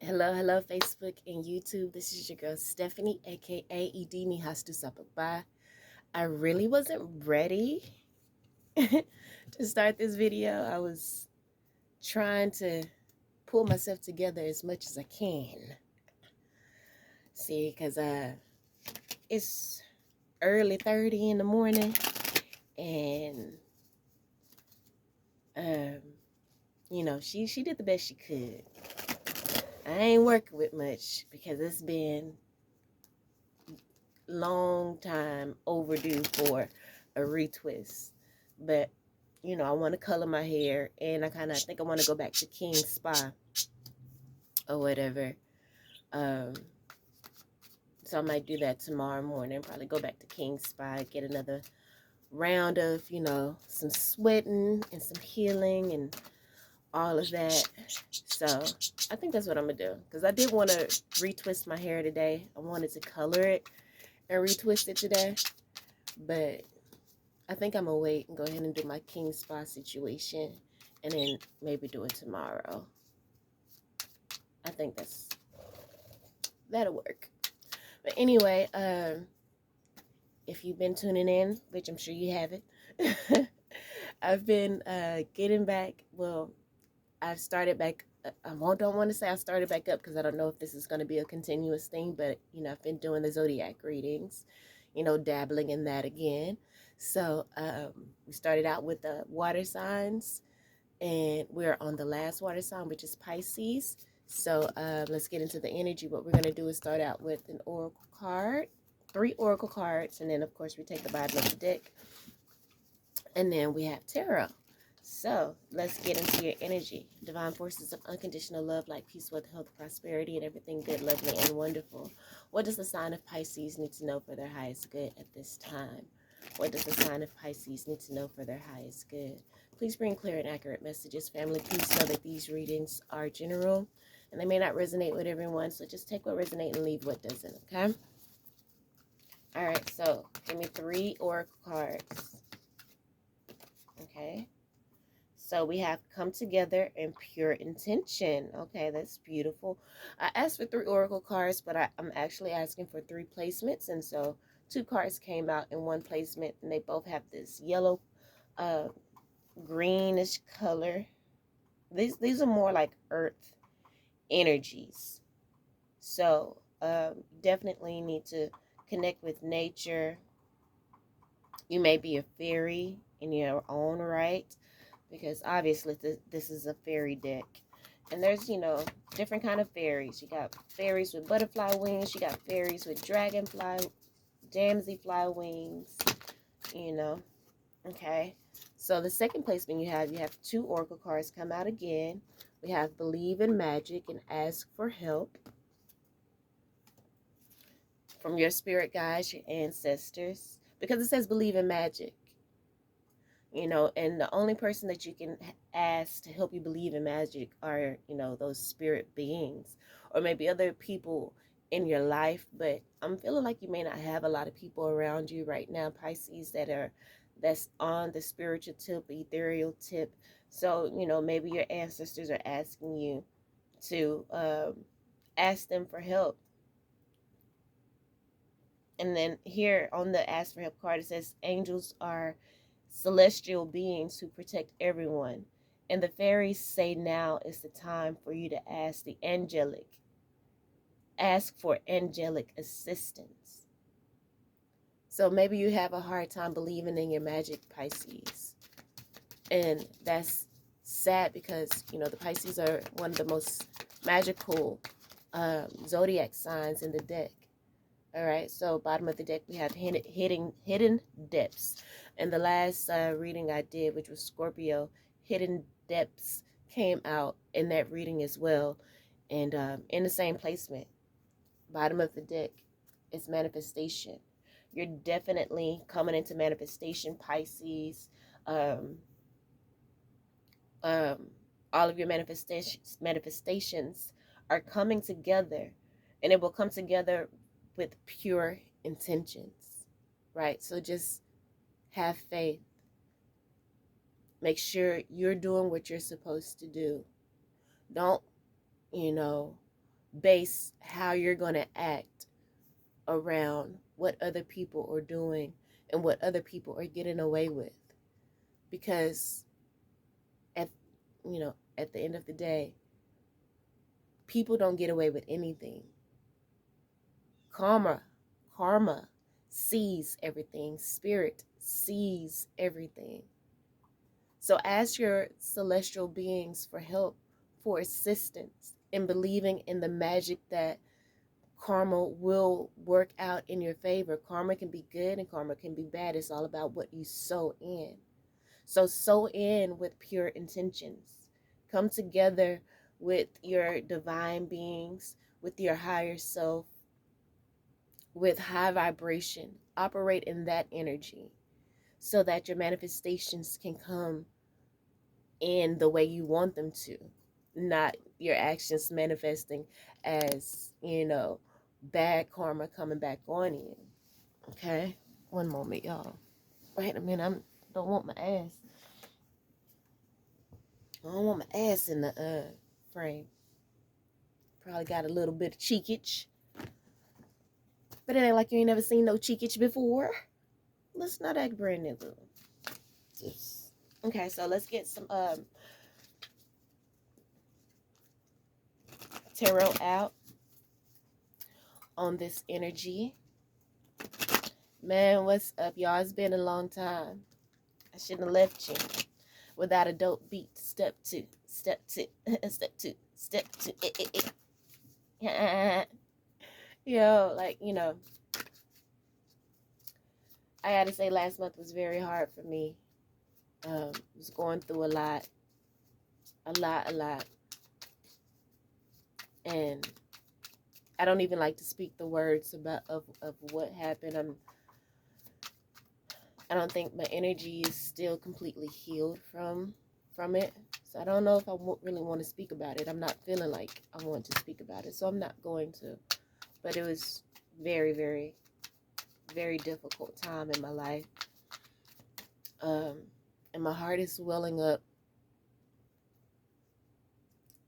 Hello, Facebook and YouTube. This is your girl Stephanie, aka Idini Hastu Sapagba. I really wasn't ready to start this video. I was trying to pull myself together as much as I can. See, because it's early 30 in the morning, and um, she did the best she could. I ain't working with much because it's been long time overdue for a retwist. But I want to color my hair, and I think I want to go back to King Spa or whatever. Um, so I might do that tomorrow morning. Probably go back to King Spa, get another round of some sweating and some healing and all of that. So I think that's what I'm gonna do, because I did want to retwist my hair today. I wanted to color it and retwist it today, but I think I'm gonna wait and go ahead and do my King Spa situation, and then maybe do it tomorrow. I think that'll work. But anyway, if you've been tuning in, which I'm sure you haven't, I've been getting back. Well, I've started back. Don't want to say I started back up, because I don't know if this is going to be a continuous thing. But I've been doing the zodiac readings, dabbling in that again. So we started out with the water signs, and we're on the last water sign, which is Pisces. So let's get into the energy. What we're going to do is start out with an oracle card, 3 oracle cards, and then of course we take the bottom of the deck, and then we have tarot. So let's get into your energy. Divine forces of unconditional love, like peace, wealth, health, prosperity, and everything good, lovely, and wonderful. What does the sign of Pisces need to know for their highest good at this time? What does the sign of Pisces need to know for their highest good? Please bring clear and accurate messages. Family, please know that these readings are general, and they may not resonate with everyone, so just take what resonates and leave what doesn't, okay? All right, so give me 3 oracle cards. Okay. So we have come together in pure intention. Okay, that's beautiful. I asked for 3 oracle cards, but I'm actually asking for 3 placements. And so 2 cards came out in one placement, and they both have this yellow, greenish color. These are more like earth energies. So definitely need to connect with nature. You may be a fairy in your own right, because obviously this is a fairy deck. And there's, different kind of fairies. You got fairies with butterfly wings. You got fairies with dragonfly, damselfly wings, Okay. So the second placement you have 2 oracle cards come out again. We have believe in magic and ask for help from your spirit guides, your ancestors, because it says believe in magic. And the only person that you can ask to help you believe in magic are, those spirit beings, or maybe other people in your life. But I'm feeling like you may not have a lot of people around you right now, Pisces, that's on the spiritual tip, ethereal tip. So, maybe your ancestors are asking you to ask them for help. And then here on the ask for help card, it says angels are celestial beings who protect everyone. And the fairies say now is the time for you to ask for angelic assistance. So maybe you have a hard time believing in your magic, Pisces. And that's sad, because, the Pisces are one of the most magical zodiac signs in the deck. All right, so bottom of the deck, we have hidden depths. And the last reading I did, which was Scorpio, hidden depths came out in that reading as well. And in the same placement, bottom of the deck, is manifestation. You're definitely coming into manifestation, Pisces. Um, all of your manifestations are coming together, and it will come together with pure intentions, right? So just have faith. Make sure you're doing what you're supposed to do. Don't, base how you're going to act around what other people are doing and what other people are getting away with. Because at at the end of the day, people don't get away with anything. Karma sees everything. Spirit sees everything. So ask your celestial beings for help, for assistance in believing in the magic that karma will work out in your favor. Karma can be good and karma can be bad. It's all about what you sow in. So sow in with pure intentions. Come together with your divine beings, with your higher self, with high vibration. Operate in that energy so that your manifestations can come in the way you want them to, not your actions manifesting as, bad karma coming back on you. Okay? One moment, y'all. Wait a minute, don't want my ass. I don't want my ass in the frame. Probably got a little bit of cheekage. But it ain't like you ain't never seen no cheekage before. Let's not act brand new. Okay, so let's get some tarot out on this energy. Man, what's up, y'all? It's been a long time. I shouldn't have left you without a dope beat. Step 2, step 2, step 2, step 2. Yo, I had to say last month was very hard for me. Was going through a lot. And I don't even like to speak the words of what happened. I don't think my energy is still completely healed from it. So I don't know if I really want to speak about it. I'm not feeling like I want to speak about it, so I'm not going to. But it was very, very, very difficult time in my life. And my heart is swelling up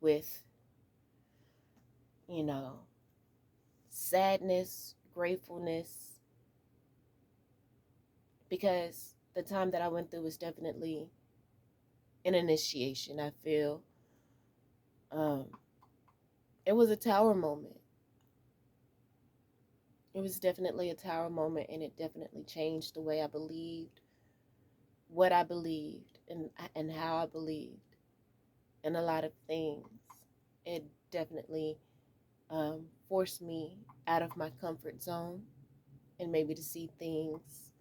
with, sadness, gratefulness, because the time that I went through was definitely an initiation. I feel it was a tower moment. It was definitely a tower moment, and it definitely changed the way I believed, what I believed, and how I believed, and a lot of things. It definitely forced me out of my comfort zone and maybe to see things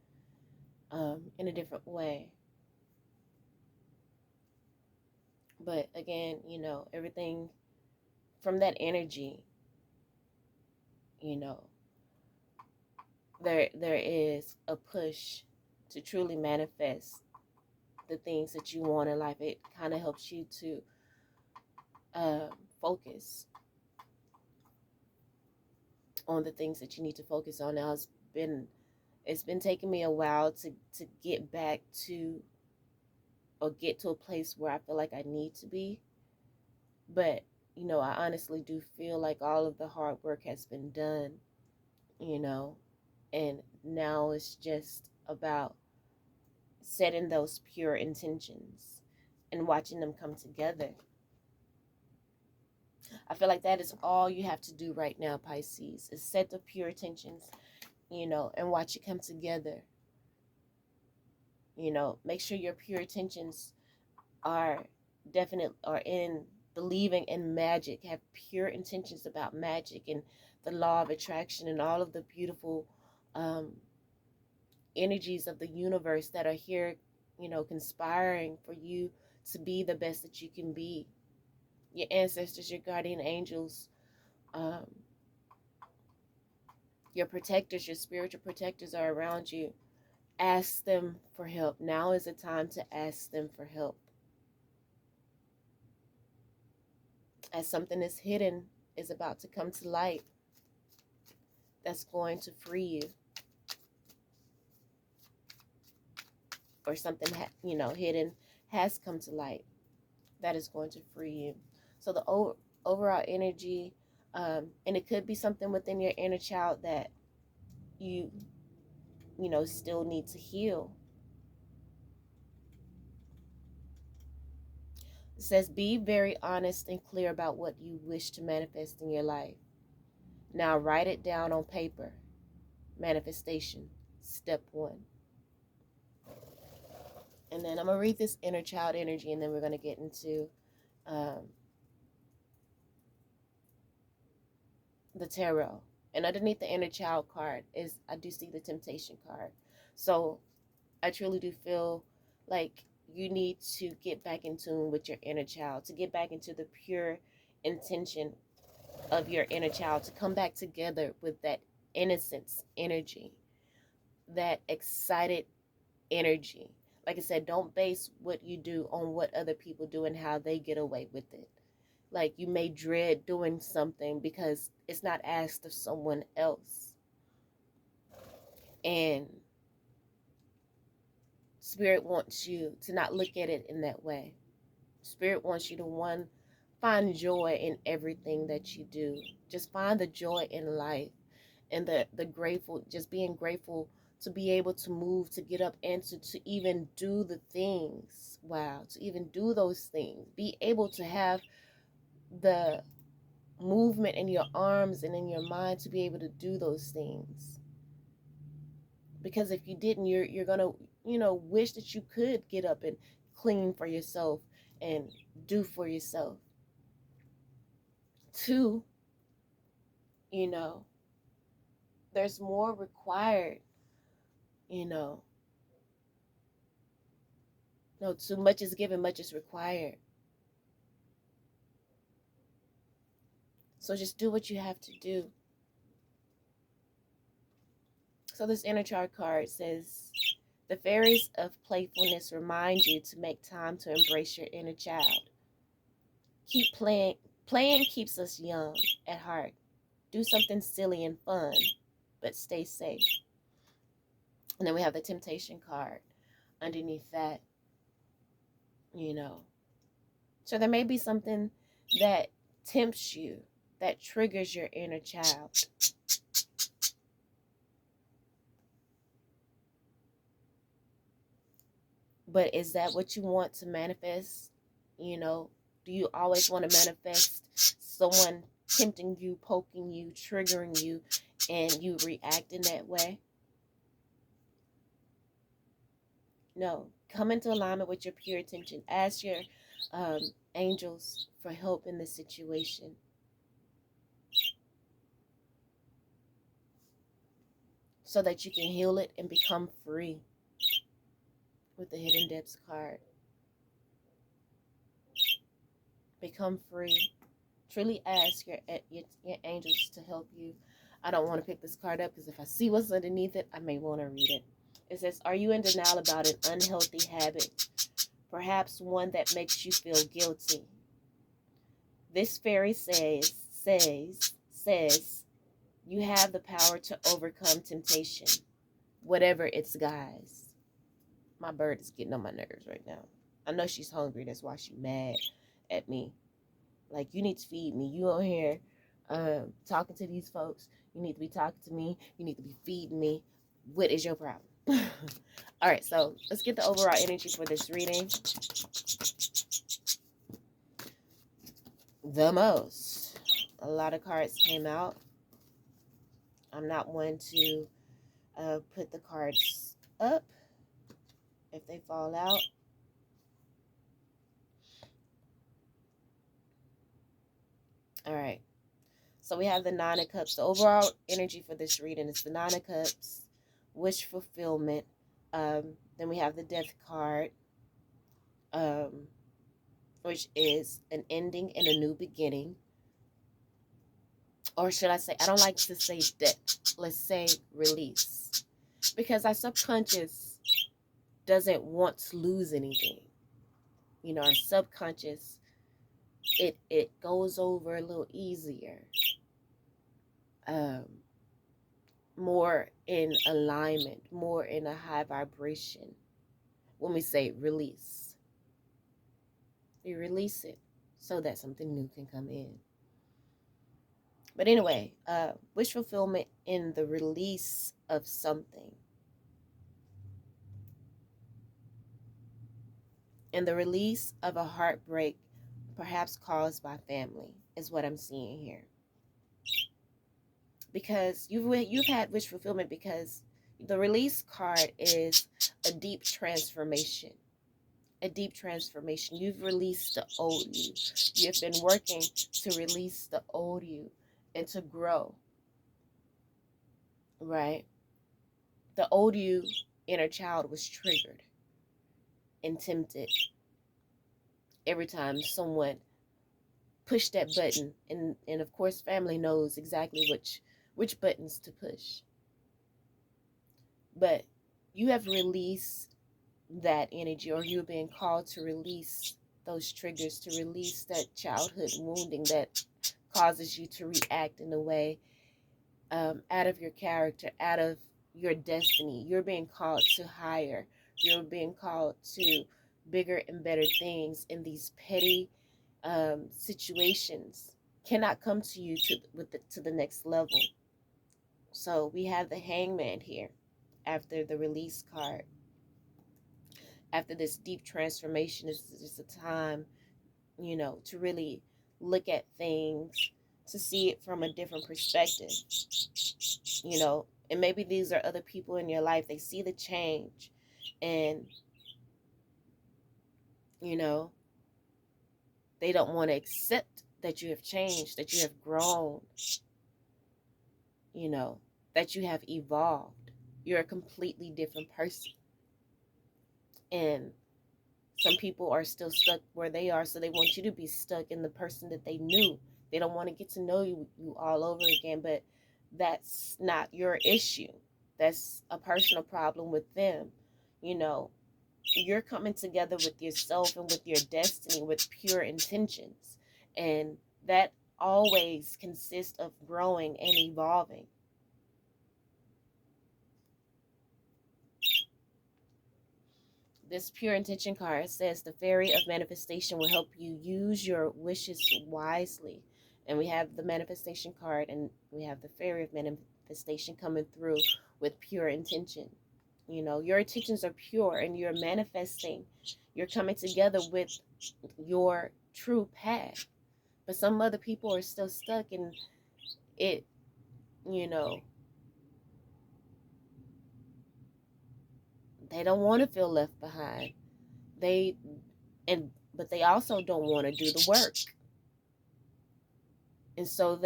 in a different way. But again, everything from that energy, there is a push to truly manifest the things that you want in life. It kind of helps you to focus on the things that you need to focus on. Now it's been taking me a while to get back to, or get to a place where I feel like I need to be. But I honestly do feel like all of the hard work has been done, and now it's just about setting those pure intentions and watching them come together. I feel like that is all you have to do right now, Pisces, is set the pure intentions, and watch it come together. Make sure your pure intentions are in believing in magic, have pure intentions about magic and the law of attraction and all of the beautiful energies of the universe that are here, conspiring for you to be the best that you can be. Your ancestors, your guardian angels, your protectors, your spiritual protectors are around you. Ask them for help. Now is the time to ask them for help. As something is hidden is about to come to light, that's going to free you. Or something, hidden has come to light that is going to free you. So the overall energy And it could be something within your inner child that you still need to heal. It says, be very honest and clear about what you wish to manifest in your life. Now write it down on paper. Manifestation, step 1. And then I'm going to read this inner child energy, and then we're going to get into the tarot. And underneath the inner child card is, I do see the temptation card. So I truly do feel like you need to get back in tune with your inner child, to get back into the pure intention of your inner child, to come back together with that innocence energy, that excited energy. Like I said, don't base what you do on what other people do and how they get away with it. Like, you may dread doing something because it's not asked of someone else. And Spirit wants you to not look at it in that way. Spirit wants you to, one, find joy in everything that you do. Just find the joy in life, and the grateful, just being grateful to be able to move, to get up, and to even do the things. Wow, to even do those things. Be able to have the movement in your arms and in your mind to be able to do those things. Because if you didn't, you're gonna, wish that you could get up and clean for yourself and do for yourself. 2, there's more required, no, too much is given, much is required. So just do what you have to do. So this inner child card says, the fairies of playfulness remind you to make time to embrace your inner child. Keep playing. Playing keeps us young at heart. Do something silly and fun, but stay safe. And then we have the temptation card underneath that, So there may be something that tempts you, that triggers your inner child. But is that what you want to manifest? Do you always want to manifest someone tempting you, poking you, triggering you, and you react in that way? No. Come into alignment with your pure intention. Ask your angels for help in this situation. So that you can heal it and become free with the Hidden Depths card. Become free. Truly ask your angels to help you. I don't want to pick this card up because if I see what's underneath it, I may want to read it. It says, are you in denial about an unhealthy habit? Perhaps one that makes you feel guilty. This fairy says, you have the power to overcome temptation, whatever its guise. My bird is getting on my nerves right now. I know she's hungry. That's why she's mad at me. Like, you need to feed me. You on here talking to these folks. You need to be talking to me. You need to be feeding me. What is your problem? All right, so let's get the overall energy for this reading. The most. A lot of cards came out. I'm not one to put the cards up if they fall out. All right. So we have the Nine of Cups. The overall energy for this reading is the Nine of Cups, wish fulfillment. Then we have the Death card, which is an ending and a new beginning. Or should I say, I don't like to say death. Let's say release. Because our subconscious doesn't want to lose anything. Our subconscious, it goes over a little easier. More in alignment, more in a high vibration. When we say release, we release it so that something new can come in. But anyway, wish fulfillment in the release of something. In the release of a heartbreak, perhaps caused by family, is what I'm seeing here. Because you've had wish fulfillment because the release card is a deep transformation. A deep transformation. You've released the old you. You've been working to release the old you and to grow, right? The old you inner child was triggered and tempted every time someone pushed that button, and of course family knows exactly which buttons to push. But you have released that energy, or you're being called to release those triggers, to release that childhood wounding that causes you to react in a way out of your character, out of your destiny. You're being called to higher. You're being called to bigger and better things, in these petty situations cannot come to you to the next level. So we have the Hangman here after the release card. After this deep transformation, is just a time, to really look at things, to see it from a different perspective, and maybe these are other people in your life. They see the change, and, you know, they don't want to accept that you have changed, that you have grown, you know, that you have evolved. You're a completely different person. And some people are still stuck where they are, so they want you to be stuck in the person that they knew. They don't want to get to know you all over again, but that's not your issue. That's a personal problem with them. You know, you're coming together with yourself and with your destiny with pure intentions. And that always consists of growing and evolving. This pure intention card says the fairy of manifestation will help you use your wishes wisely. And we have the manifestation card, and we have the fairy of manifestation coming through with pure intention. Your intentions are pure, and you're manifesting. You're coming together with your true path. But some other people are still stuck in it, you know, they don't want to feel left behind. They but they also don't want to do the work. And so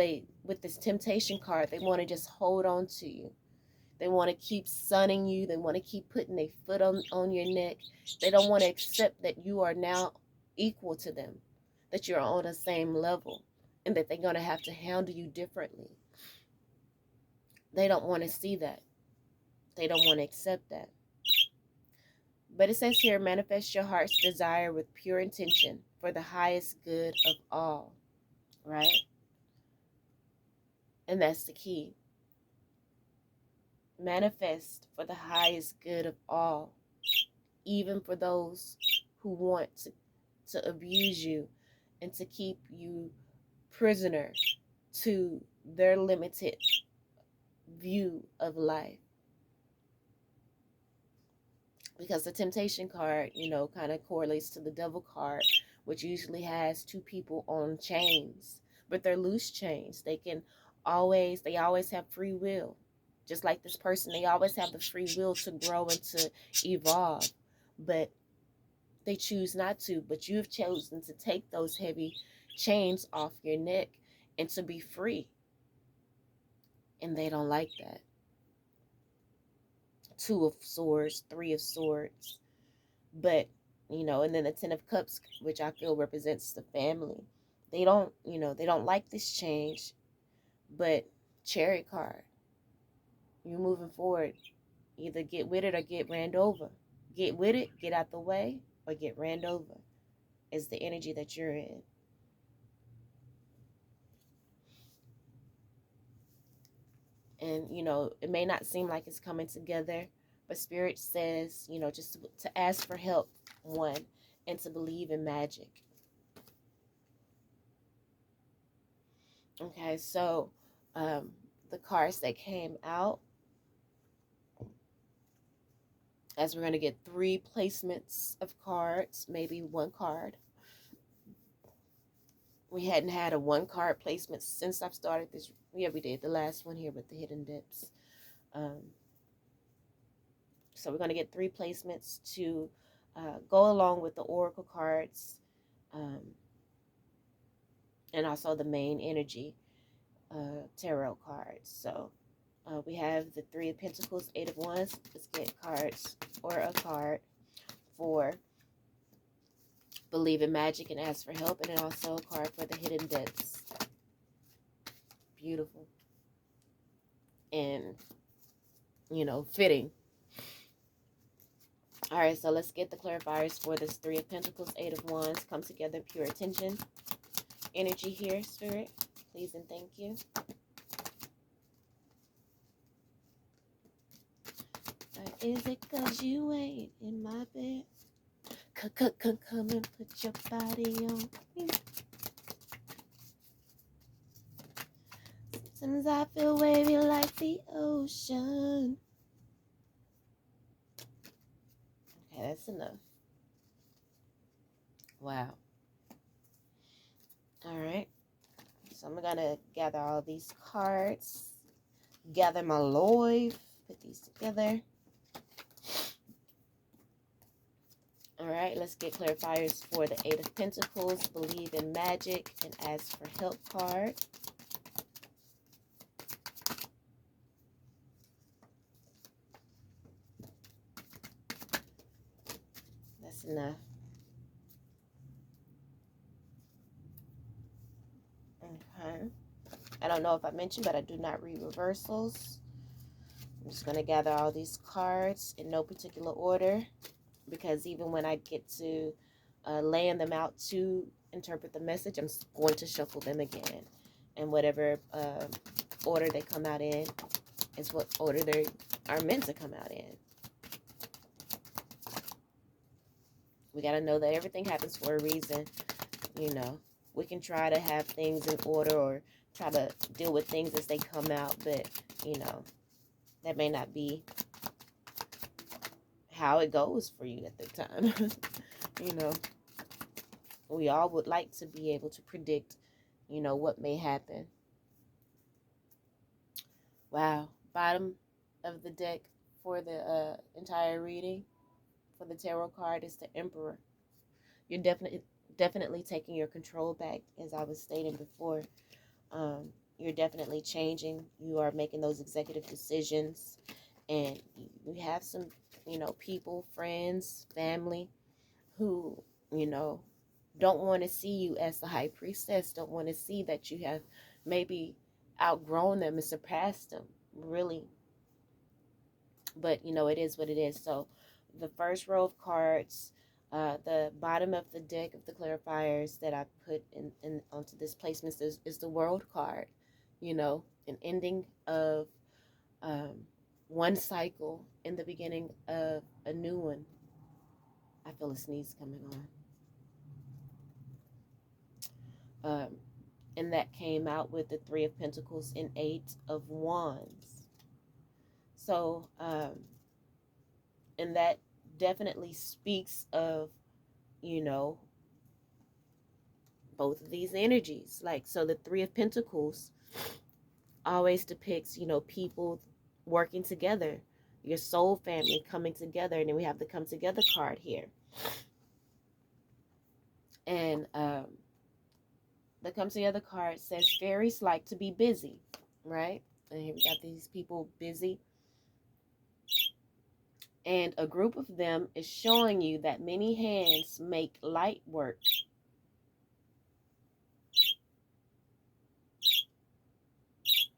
with this temptation card, they want to just hold on to you. They want to keep sunning you. They want to keep putting their foot on your neck. They don't want to accept that you are now equal to them, that you're on the same level, and that they're going to have to handle you differently. They don't want to see that. They don't want to accept that. But it says here, manifest your heart's desire with pure intention for the highest good of all, right? And that's the key. Manifest for the highest good of all, even for those who want to abuse you and to keep you prisoner to their limited view of life. Because the temptation card, kind of correlates to the devil card, which usually has two people on chains, but they're loose chains. They always have free will. Just like this person, they always have the free will to grow and to evolve, but they choose not to. But you've chosen to take those heavy chains off your neck and to be free. And they don't like that. Two of Swords, Three of Swords. But, and then the Ten of Cups, which I feel represents the family. They don't like this change. But Chariot card, you're moving forward. Either get with it or get ran over. Get with it, get out the way, or get ran over is the energy that you're in. And, it may not seem like it's coming together, but Spirit says, just to ask for help, one, and to believe in magic. Okay, so the cards that came out, as we're going to get 3 placements of cards, maybe 1 card. We hadn't had a 1 card placement since I've started this. Yeah, we did the last one here with the hidden dips. Um, so we're going to get 3 placements to go along with the oracle cards, um, and also the main energy tarot cards. So we have the 3 of Pentacles, 8 of Wands. Let's get cards or a card for believe in magic and ask for help, and then also a card for the hidden depths. Beautiful. And, you know, fitting. All right, so let's get the clarifiers for this 3 of Pentacles, 8 of Wands. Come together, pure attention. Energy here, Spirit. Please and thank you. Is it because you ain't in my bed? Come and put your body on me. Sometimes I feel wavy like the ocean. Okay, that's enough. Wow. All right. So I'm going to gather all these cards. Gather my life. Put these together. All right, let's get clarifiers for the 8 of Pentacles, believe in magic, and ask for help card. That's enough. Okay. I don't know if I mentioned, but I do not read reversals. I'm just going to gather all these cards in no particular order, because even when I get to laying them out to interpret the message, I'm going to shuffle them again. And whatever order they come out in is what order they are meant to come out in. We got to know that everything happens for a reason. You know, we can try to have things in order or try to deal with things as they come out, but, you know, that may not be how it goes for you at the time. You know, we all would like to be able to predict, you know, what may happen. Wow. Bottom of the deck for the entire reading for the tarot card is the Emperor. You're definitely taking your control back, as I was stating before. You're definitely changing. You are making those executive decisions, and you have some, you know, people, friends, family who, you know, don't want to see you as the high priestess, don't want to see that you have maybe outgrown them and surpassed them, really. But, you know, it is what it is. So the first row of cards, the bottom of the deck of the clarifiers that I put in onto this placement is the World card. You know, an ending of one cycle in the beginning of a new one. I feel a sneeze coming on. And that came out with the 3 of Pentacles and 8 of Wands. So, and that definitely speaks of, you know, both of these energies. Like, so the 3 of Pentacles always depicts, you know, people working together, your soul family coming together. And then we have the come together card here. And the come together card says fairies like to be busy, right? And here we got these people busy. And a group of them is showing you that many hands make light work.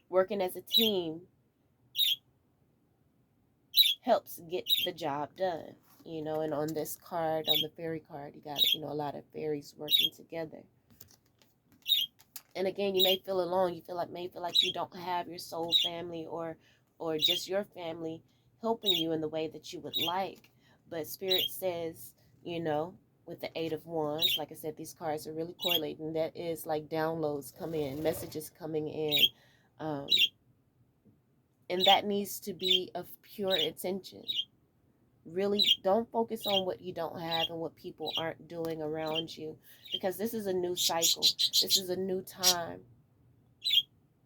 Working as a team helps get the job done. You know, and on this card, on the fairy card, you got, you know, a lot of fairies working together. And again, you may feel alone. You may feel like you don't have your soul family or just your family helping you in the way that you would like. But Spirit says, you know, with the Eight of Wands. Like I said, these cards are really correlating. That is like downloads come in, messages coming in. Um, and that needs to be of pure intention. Really don't focus on what you don't have and what people aren't doing around you, because this is a new cycle. This is a new time.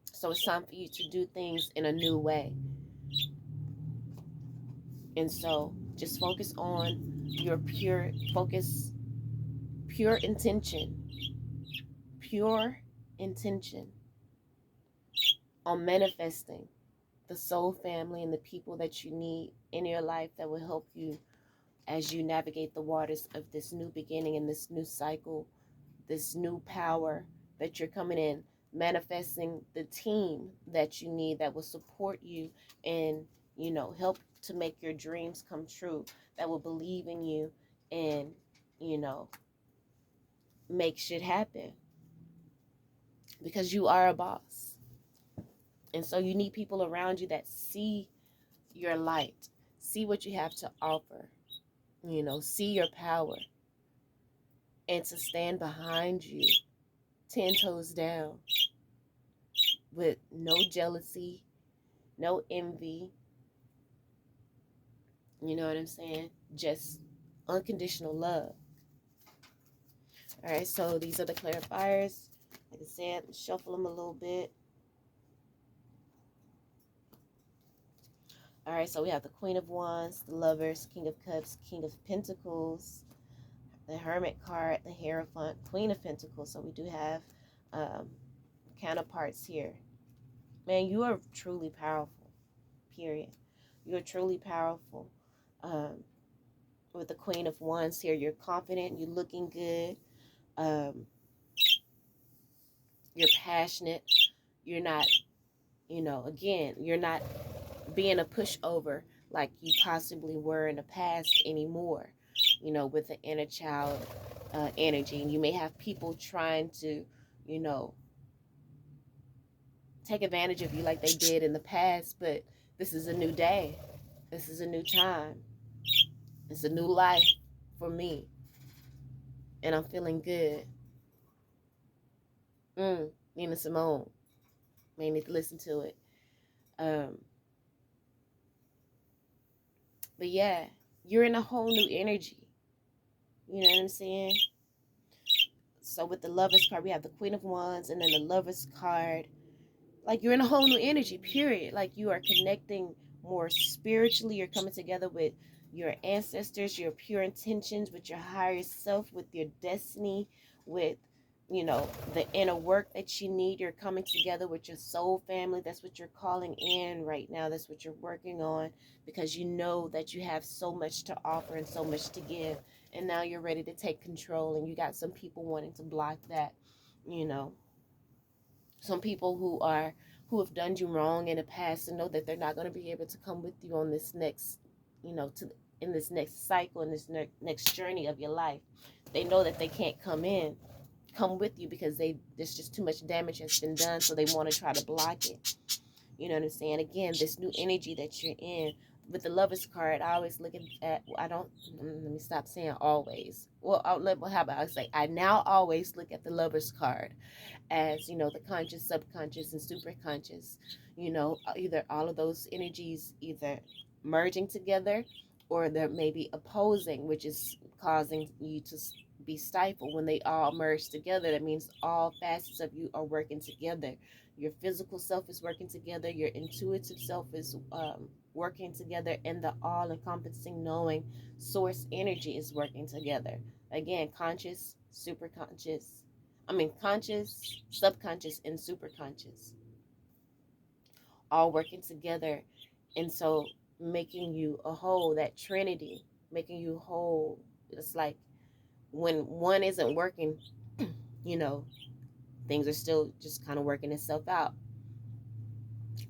So it's time for you to do things in a new way. And so just focus on your pure intention, pure intention on manifesting the soul family and the people that you need in your life that will help you as you navigate the waters of this new beginning and this new cycle, this new power that you're coming in, manifesting the team that you need that will support you and, help to make your dreams come true, that will believe in you and, you know, make shit happen, because you are a boss. And so you need people around you that see your light, see what you have to offer, see your power, and to stand behind you 10 toes down with no jealousy, no envy. You know what I'm saying? Just unconditional love. All right, so these are the clarifiers. Like I said, shuffle them a little bit. All right, so we have the Queen of Wands, the Lovers, King of Cups, King of Pentacles, the Hermit card, the Hierophant, Queen of Pentacles. So we do have counterparts here. Man, you are truly powerful, period. You are truly powerful. With the Queen of Wands here, you're confident, you're looking good, you're passionate, you're not, again, you're not being a pushover like you possibly were in the past anymore, with the inner child energy. And you may have people trying to, take advantage of you like they did in the past, but this is a new day. This is a new time. It's a new life for me. And I'm feeling good. Nina Simone. May need to listen to it. But yeah, you're in a whole new energy. You know what I'm saying? So with the Lovers card, we have the Queen of Wands and then the Lovers card. Like you're in a whole new energy, period. Like you are connecting more spiritually. You're coming together with your ancestors, your pure intentions, with your higher self, with your destiny, with, the inner work that you need. You're coming together with your soul family. That's what you're calling in right now. That's what you're working on, because you know that you have so much to offer and so much to give. And now you're ready to take control, and you got some people wanting to block that, some people who have done you wrong in the past, and know that they're not going to be able to come with you on this next, in this next cycle, in this next journey of your life. They know that they can't come with you because there's just too much damage has been done, so they want to try to block it. You know what I'm saying? Again, this new energy that you're in. With the Lovers card, I always look at let me stop saying always. Well, how about I say, I now always look at the Lovers card as, the conscious, subconscious, and superconscious. Either all of those energies either merging together, or they're maybe opposing, which is causing you to be stifled. When they all merge together, that means all facets of you are working together. Your physical self is working together, your intuitive self is working together, and the all-encompassing knowing source energy is working together. Again, conscious, conscious, subconscious, and superconscious, all working together. And so making you a whole, that trinity, making you whole. It's like when one isn't working, you know, things are still just kind of working itself out.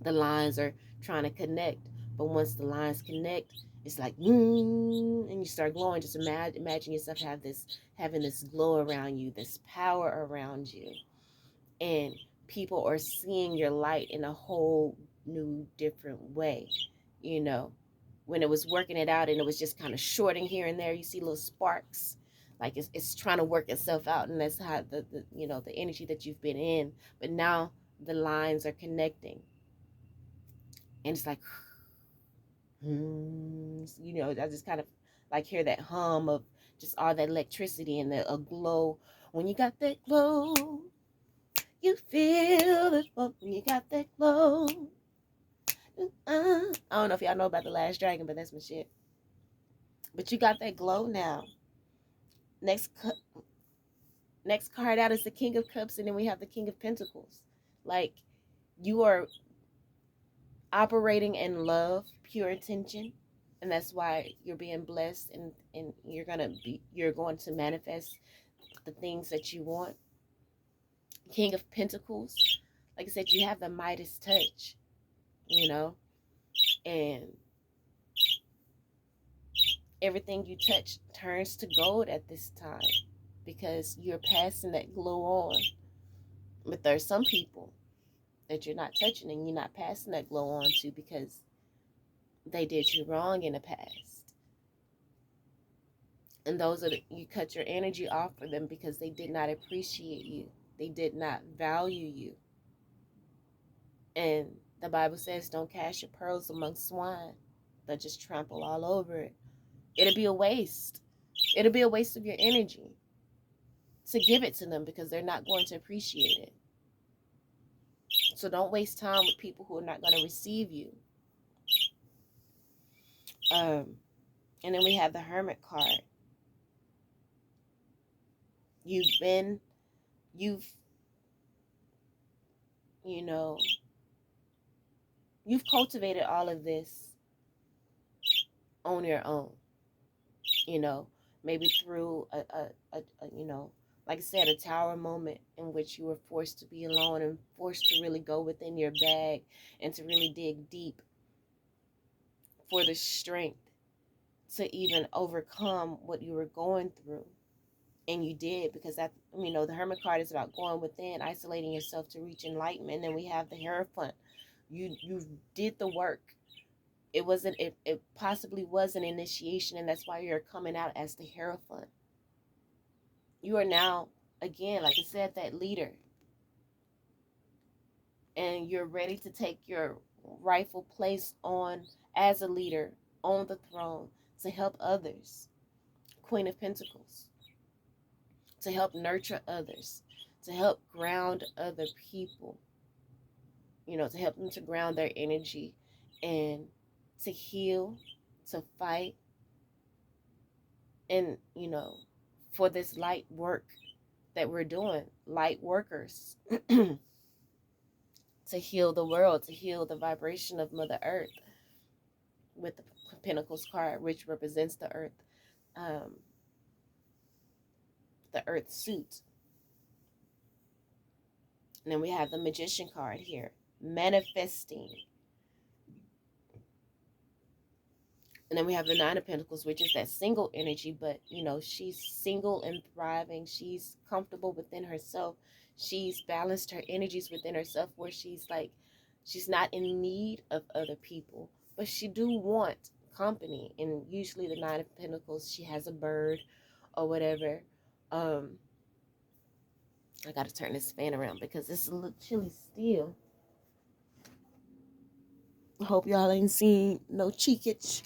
The lines are trying to connect, but once the lines connect, it's like, and you start glowing. Just imagine yourself having this glow around you, this power around you. And people are seeing your light in a whole new different way. When it was working it out and it was just kind of shorting here and there, you see little sparks, Like it's trying to work itself out, and that's how the you know, the energy that you've been in. But now the lines are connecting, and it's like, you know, I just kind of like hear that hum of just all that electricity and a glow. When you got that glow, you feel it. When you got that glow, I don't know if y'all know about the Last Dragon, but that's my shit. But you got that glow now. Next, next card out is the King of Cups, and then we have the King of Pentacles. Like, you are operating in love, pure intention, and that's why you're being blessed, and you're going to manifest the things that you want. King of Pentacles, like I said, you have the Midas touch, you know, and everything you touch turns to gold at this time because you're passing that glow on. But there's some people that you're not touching and you're not passing that glow on to because they did you wrong in the past. And those are you cut your energy off for them because they did not appreciate you. They did not value you. And the Bible says, don't cast your pearls among swine. They'll just trample all over it. It'll be a waste. It'll be a waste of your energy to give it to them because they're not going to appreciate it. So don't waste time with people who are not going to receive you. And then we have the Hermit card. You've you know, you've cultivated all of this on your own, you know, maybe through a you know, like I said, a tower moment in which you were forced to be alone and forced to really go within your bag and to really dig deep for the strength to even overcome what you were going through. And you did, because that, you know, the Hermit card is about going within, isolating yourself to reach enlightenment. And then we have the Hierophant. You did the work. It possibly was an initiation, and that's why you're coming out as the Hierophant. You are now, again, like I said, that leader. And you're ready to take your rightful place on as a leader on the throne to help others. Queen of Pentacles. To help nurture others, to help ground other people, you know, to help them to ground their energy and to heal, to fight, and, you know, for this light work that we're doing, light workers, to heal the world, to heal the vibration of Mother Earth with the Pentacles card, which represents um, the Earth suit. And then we have the Magician card here, manifesting. And then we have the Nine of Pentacles, which is that single energy, but, you know, she's single and thriving. She's comfortable within herself. She's balanced her energies within herself where she's like, she's not in need of other people, but she do want company. And usually the Nine of Pentacles, she has a bird or whatever. I got to turn this fan around because it's a little chilly still. I hope y'all ain't seen no cheekage.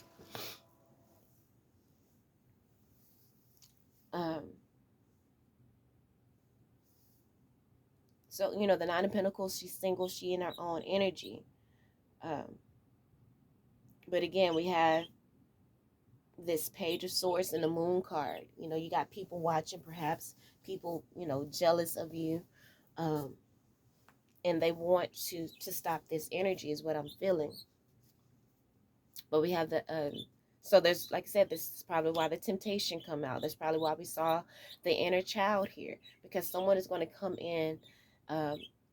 So, you know, the Nine of Pentacles, she's single, she in her own energy. But again, we have this Page of Swords and the Moon card. You know, you got people watching, perhaps people, you know, jealous of you. And they want to stop this energy is what I'm feeling. But we have the so there's, like I said, this is probably why the temptation come out. That's probably why we saw the inner child here, because someone is going to come in,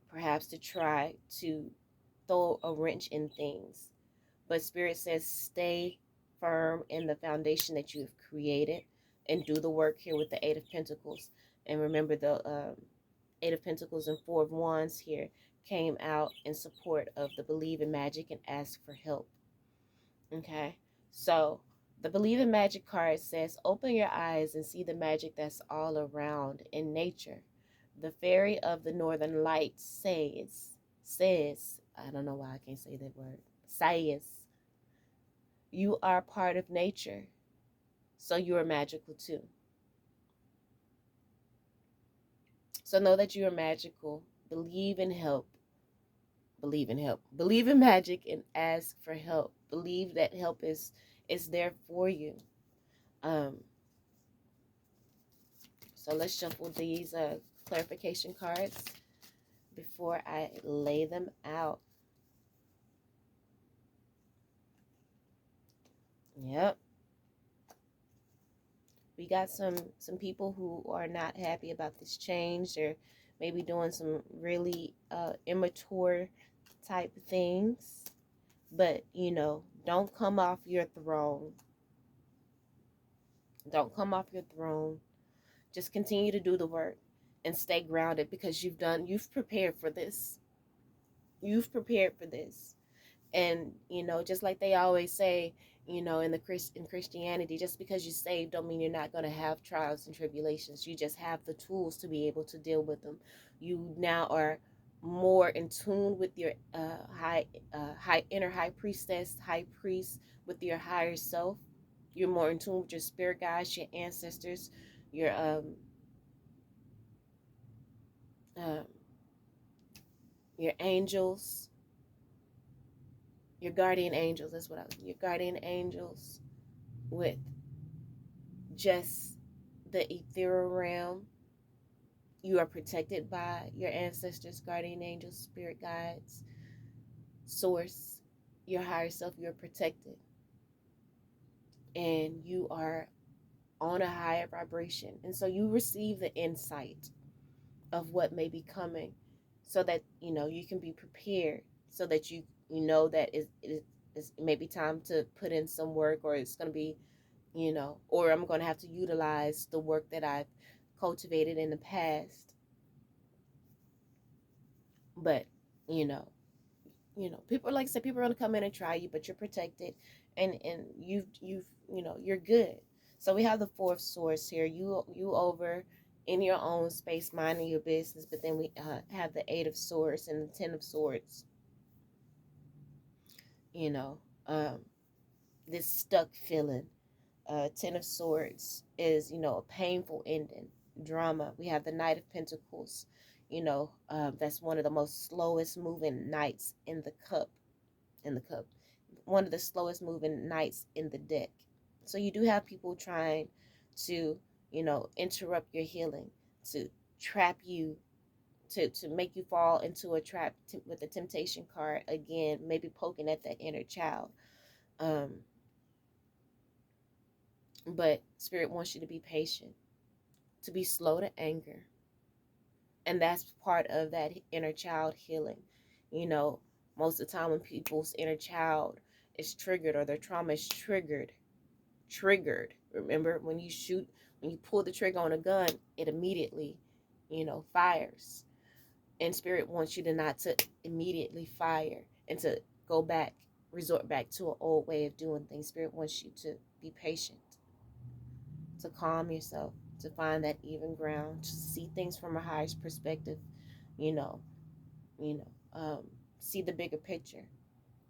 perhaps to try to throw a wrench in things. But Spirit says stay firm in the foundation that you have created and do the work here with the Eight of Pentacles. And remember, the Eight of Pentacles and Four of Wands here came out in support of the believe in magic and ask for help. Okay, so The Believe in Magic card says, open your eyes and see the magic that's all around in nature. The fairy of the northern lights says, I don't know why I can't say that word, says, you are part of nature, so you are magical too. So know that you are magical. Believe in help. Believe in help. Believe in magic and ask for help. Believe that help is there for you. Um, so let's shuffle these clarification cards before I lay them out. Yep. We got some people who are not happy about this change. They're maybe doing some really immature type things. But, you know, don't come off your throne. Don't come off your throne. Just continue to do the work and stay grounded, because you've prepared for this. You've prepared for this. And, you know, just like they always say, you know, in Christianity, just because you're saved don't mean you're not going to have trials and tribulations. You just have the tools to be able to deal with them. You now are more in tune with your high inner high priestess, high priest, with your higher self. You're more in tune with your spirit guides, your ancestors, your um your angels, your guardian angels. That's what I was. Your guardian angels, with just the ethereal realm. You are protected by your ancestors, guardian angels, spirit guides, source, your higher self. You're protected, and you are on a higher vibration. And so you receive the insight of what may be coming, so that, you know, you can be prepared, so that you know that it's maybe time to put in some work, or it's going to be, you know, or I'm going to have to utilize the work that I've cultivated in the past. But, you know, people, like I said, people are going to come in and try you, but you're protected, and you've you know, you're good. So we have the fourth source here. You over in your own space, minding your business. But then we have the Eight of Swords and the Ten of Swords. You know, this stuck feeling. Ten of Swords is, you know, a painful ending, drama. We have the Knight of Pentacles. You know, that's one of the most slowest moving knights in the cup. In the cup, one of the slowest moving knights in the deck. So you do have people trying to, you know, interrupt your healing, to trap you, to make you fall into a trap, with the temptation card again, maybe poking at that inner child. Um, but Spirit wants you to be patient, to be slow to anger. And that's part of that inner child healing. You know, most of the time when people's inner child is triggered, or their trauma is triggered. Remember, when you pull the trigger on a gun, it immediately, you know, fires. And Spirit wants you to not to immediately fire, and to go back, resort back to an old way of doing things. Spirit wants you to be patient, to calm yourself, to find that even ground, to see things from a higher perspective, you know, you know, see the bigger picture.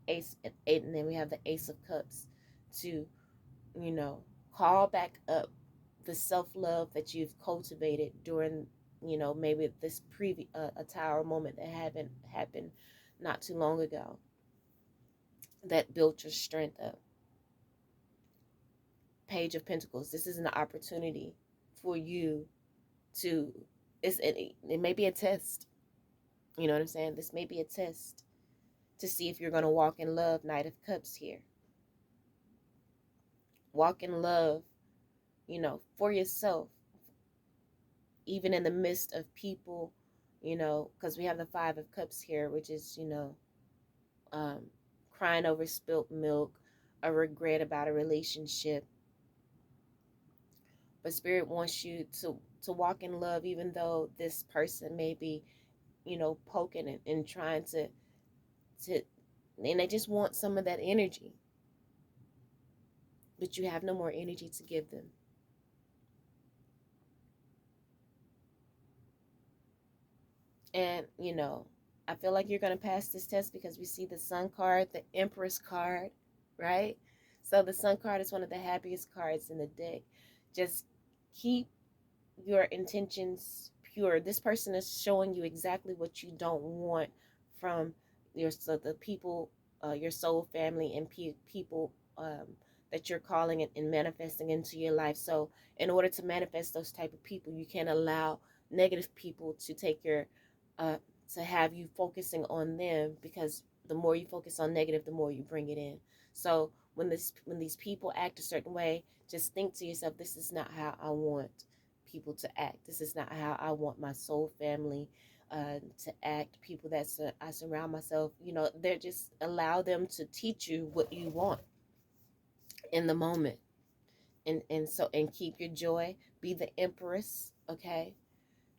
Ace and eight, and then we have the Ace of Cups, to, you know, call back up the self-love that you've cultivated during, you know, maybe this previous a tower moment that happened not too long ago, that built your strength up. Page of Pentacles, this is an opportunity for you to, it may be a test. You know what I'm saying? This may be a test to see if you're going to walk in love. Knight of Cups here. Walk in love, you know, for yourself, even in the midst of people, you know, because we have the Five of Cups here, which is, you know, um, crying over spilt milk, a regret about a relationship. But Spirit wants you to walk in love, even though this person may be, you know, poking and trying to, and they just want some of that energy. but you have no more energy to give them. And, I feel like you're going to pass this test because we see the Sun card, the Empress card, right? So the Sun card is one of the happiest cards in the deck. Just keep your intentions pure. This person is showing you exactly what you don't want from the people, your soul family, and people that you're calling and manifesting into your life. So in order to manifest those type of people, you can't allow negative people to take your uh, to have you focusing on them, because the more you focus on negative, the more you bring it in. So when these people act a certain way, just think to yourself, this is not how I want people to act. This is not how I want my soul family to act. People that I surround myself, they're just allow them to teach you what you want in the moment, and keep your joy. Be the empress, okay?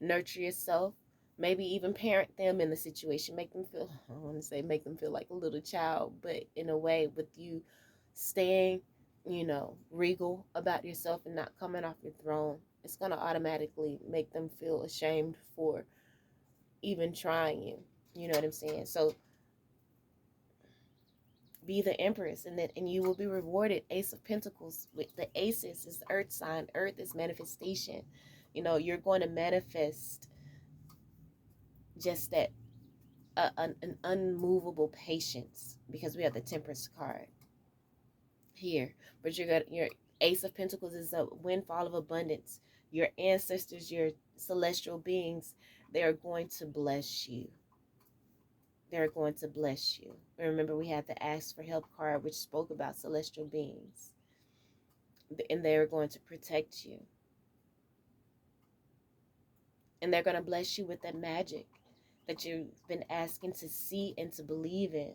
Nurture yourself. Maybe even parent them in the situation. Make them feel, I don't want to say make them feel like a little child, but in a way, with you staying, regal about yourself and not coming off your throne, it's going to automatically make them feel ashamed for even trying you. You know what I'm saying? So be the empress, and you will be rewarded. Ace of Pentacles, with the aces is earth sign. Earth is manifestation. You're going to manifest just that, an unmovable patience, because we have the Temperance card here. But your Ace of Pentacles is a windfall of abundance. Your ancestors, your celestial beings, they are going to bless you. They're going to bless you. Remember, we had the Ask for Help card, which spoke about celestial beings, and they're going to protect you, and they're going to bless you with that magic that you've been asking to see and to believe in.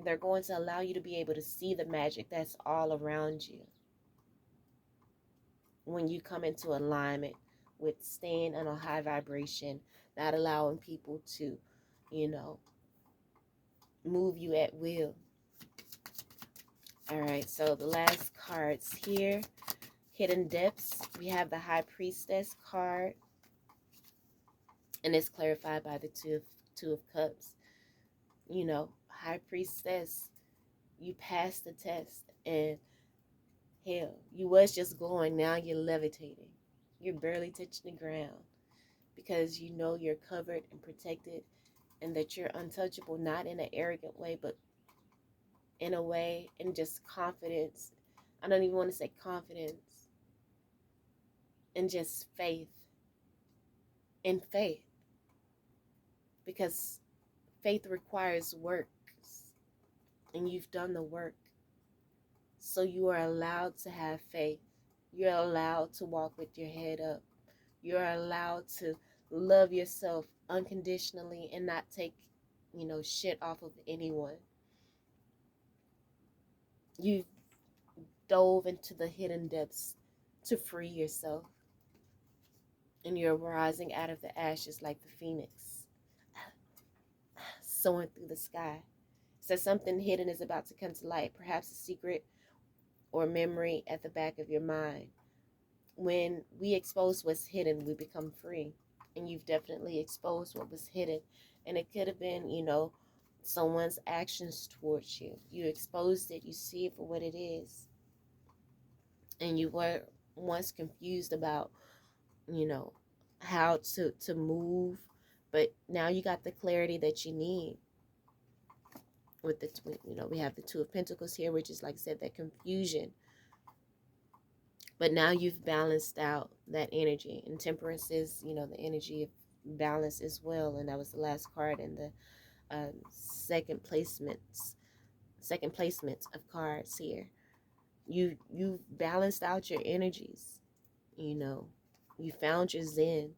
They're going to allow you to be able to see the magic that's all around you when you come into alignment with staying on a high vibration, not allowing people to, you know, move you at will. All right, so the last cards here, Hidden Depths. We have the High Priestess card, and it's clarified by the Two of Cups. High Priestess, you passed the test, and hell, you was just glowing, now you're levitating. You're barely touching the ground, because you're covered and protected, and that you're untouchable, not in an arrogant way, but in a way, in just confidence. I don't even want to say confidence, and just faith. In faith. Because faith requires work, and you've done the work. So you are allowed to have faith. You're allowed to walk with your head up. You're allowed to love yourself unconditionally and not take, shit off of anyone. You've dove into the hidden depths to free yourself. And you're rising out of the ashes like the phoenix, soaring through the sky. So something hidden is about to come to light, perhaps a secret or memory at the back of your mind. When we expose what's hidden, we become free. And you've definitely exposed what was hidden. And it could have been, someone's actions towards you. You exposed it, you see it for what it is. And you were once confused about, how to move, but now you got the clarity that you need. With we have the Two of Pentacles here, which is, like I said, that confusion. But now you've balanced out that energy. And Temperance is, the energy of balance as well. And that was the last card in the second placements of cards here. You've balanced out your energies. You found your zen.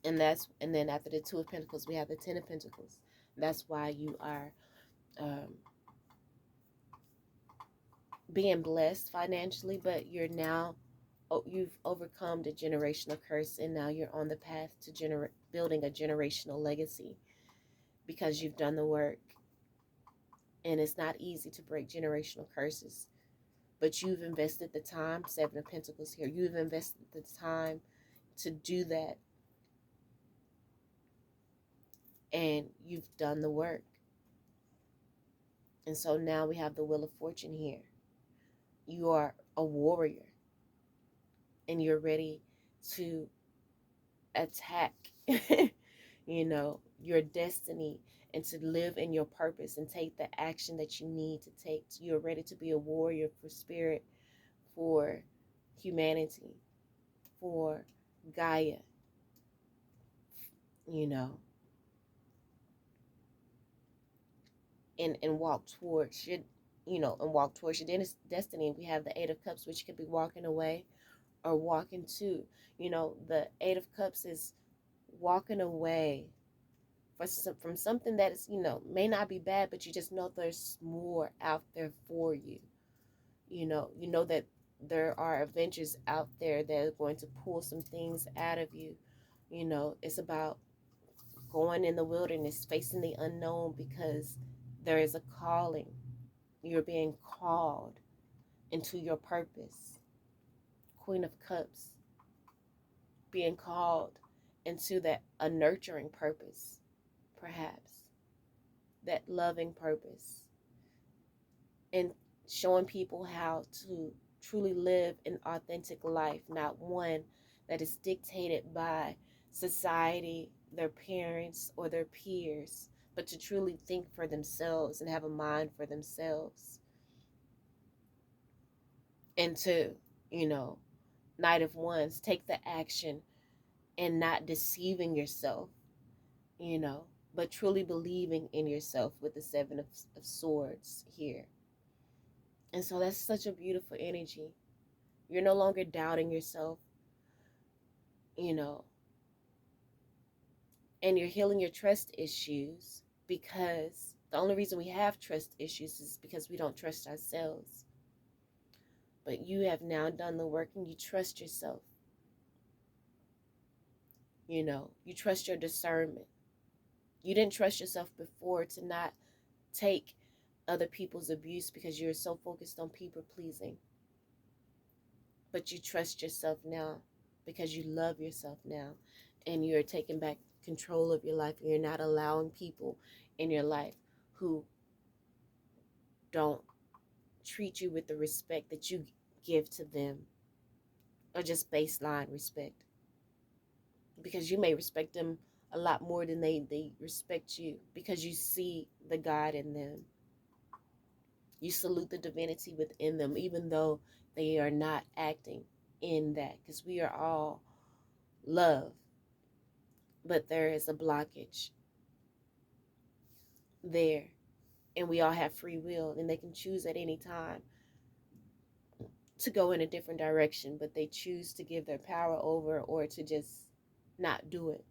And then after the Two of Pentacles, we have the Ten of Pentacles. That's why you are being blessed financially, but you've overcome the generational curse, and now you're on the path to building a generational legacy, because you've done the work. And it's not easy to break generational curses. But you've invested the time, Seven of Pentacles here, you've invested the time to do that. And you've done the work. And so now we have the Wheel of Fortune here. You are a warrior. And you're ready to attack, your destiny, and to live in your purpose and take the action that you need to take. You're ready to be a warrior for spirit, for humanity, for Gaia, you know, and walk towards your, destiny. We have the Eight of Cups, which could be walking away or walking to. The Eight of Cups is walking away from something that is, may not be bad, but you just know there's more out there for you. You know that there are adventures out there that are going to pull some things out of you. It's about going in the wilderness, facing the unknown, because there is a calling. You're being called into your purpose. Queen of Cups, being called into a nurturing purpose, perhaps, that loving purpose, and showing people how to truly live an authentic life, not one that is dictated by society, their parents, or their peers, but to truly think for themselves and have a mind for themselves. And to, Knight of Wands, take the action and not deceiving yourself, but truly believing in yourself with the Seven of Swords here. And so that's such a beautiful energy. You're no longer doubting yourself, and you're healing your trust issues, because the only reason we have trust issues is because we don't trust ourselves. But you have now done the work and you trust yourself. You trust your discernment. You didn't trust yourself before to not take other people's abuse because you're so focused on people pleasing. But you trust yourself now because you love yourself now, and you're taking back control of your life, and you're not allowing people in your life who don't treat you with the respect that you give to them, or just baseline respect, because you may respect them a lot more than they respect you, because you see the God in them. You salute the divinity within them, even though they are not acting in that, because we are all love, but there is a blockage there, and we all have free will, and they can choose at any time to go in a different direction, but they choose to give their power over or to just not do it.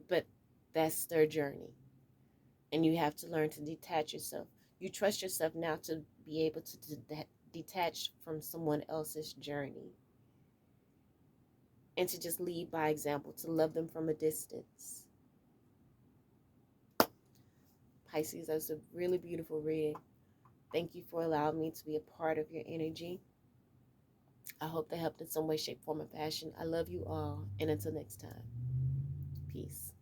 But that's their journey, and you have to learn to detach yourself. You trust yourself now to be able to detach from someone else's journey, and to just lead by example, to love them from a distance. Pisces, that's a really beautiful reading. Thank you for allowing me to be a part of your energy. I hope they helped in some way, shape, form, or fashion. I love you all, and until next time, peace.